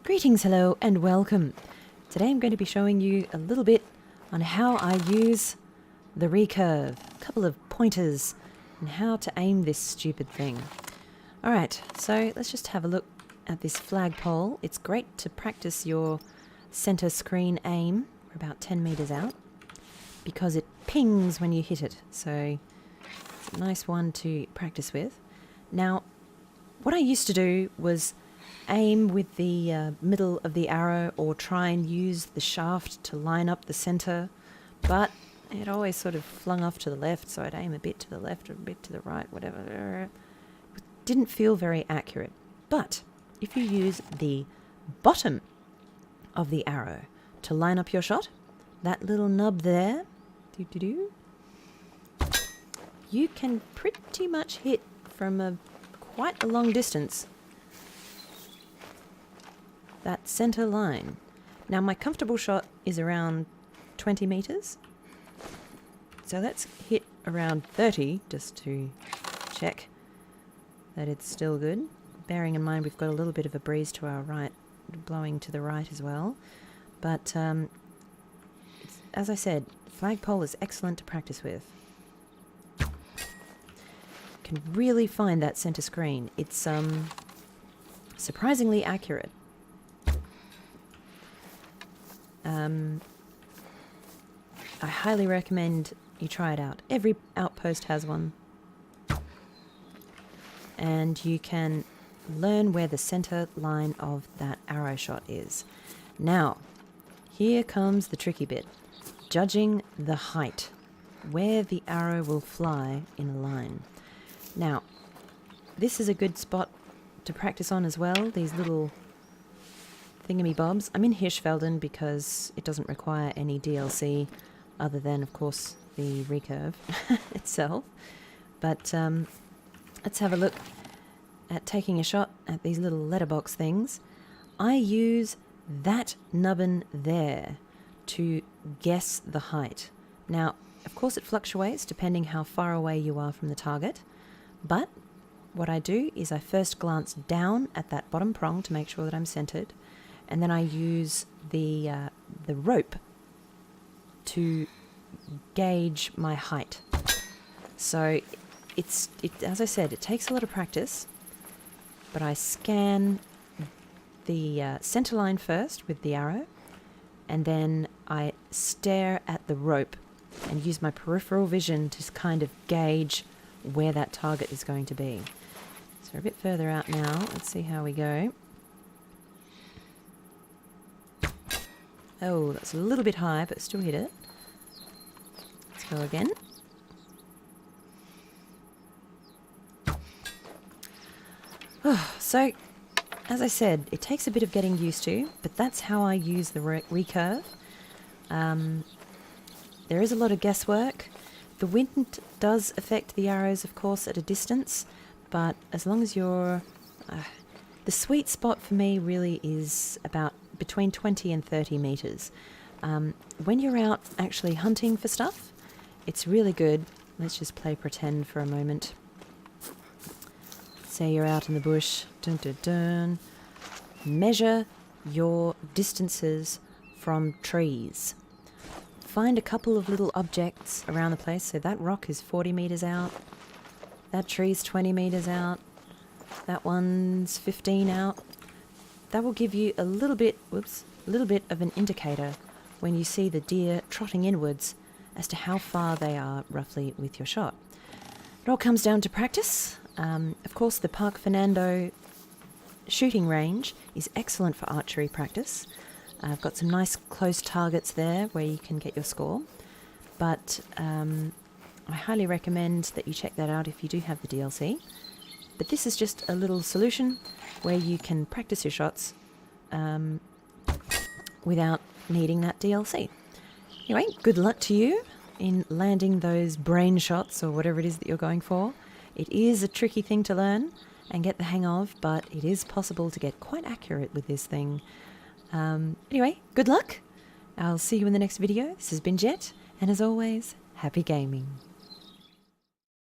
Greetings, hello, and welcome. Today I'm going to be showing you a little bit on how I use the recurve, a couple of pointers on how to aim this stupid thing. Alright, so let's just have a look at this flagpole. It's great to practice your center screen aim. We're about 10 meters out because it pings when you hit it, so it's a nice one to practice with. Now, what I used to do was aim with the middle of the arrow or try and use the shaft to line up the center, but it always sort of flung off to the left, so I'd aim a bit to the left or a bit to the right, whatever. It didn't feel very accurate. But if you use the bottom of the arrow to line up your shot, that little nub there, you can pretty much hit from quite a long distance that center line. Now my comfortable shot is around 20 meters. So let's hit around 30 just to check that it's still good. Bearing in mind we've got a little bit of a breeze to our right, blowing to the right as well. But as I said, flagpole is excellent to practice with. You can really find that center screen. It's surprisingly accurate. I highly recommend you try it out. Every outpost has one. And you can learn where the center line of that arrow shot is. Now, here comes the tricky bit. Judging the height, where the arrow will fly in a line. Now, this is a good spot to practice on as well, these little thingamybobs. I'm in Hirschfelden because it doesn't require any DLC other than, of course, the recurve itself. But let's have a look at taking a shot at these little letterbox things. I use that nubbin there to guess the height. Now, of course it fluctuates depending how far away you are from the target, but what I do is I first glance down at that bottom prong to make sure that I'm centered, and then I use the rope to gauge my height. So as I said, it takes a lot of practice, but I scan the center line first with the arrow, and then I stare at the rope and use my peripheral vision to kind of gauge where that target is going to be. So we're a bit further out now. Let's see how we go. Oh, that's a little bit high, but still hit it. Let's go again. Oh, so, as I said, it takes a bit of getting used to, but that's how I use the recurve. There is a lot of guesswork. The wind does affect the arrows, of course, at a distance, but as long as you're... the sweet spot for me really is about between 20 and 30 meters. When you're out actually hunting for stuff, it's really good. Let's just play pretend for a moment. Say you're out in the bush. Dun, dun, dun. Measure your distances from trees. Find a couple of little objects around the place. So that rock is 40 meters out. That tree's 20 meters out. That one's 15 out. That will give you a little bit of an indicator when you see the deer trotting inwards as to how far they are roughly with your shot. It all comes down to practice. Of course, the Park Fernando shooting range is excellent for archery practice. I've got some nice close targets there where you can get your score. But I highly recommend that you check that out if you do have the DLC. But this is just a little solution where you can practice your shots without needing that DLC. Anyway, good luck to you in landing those brain shots or whatever it is that you're going for. It is a tricky thing to learn and get the hang of, but it is possible to get quite accurate with this thing. Anyway, good luck. I'll see you in the next video. This has been Jet, and as always, happy gaming.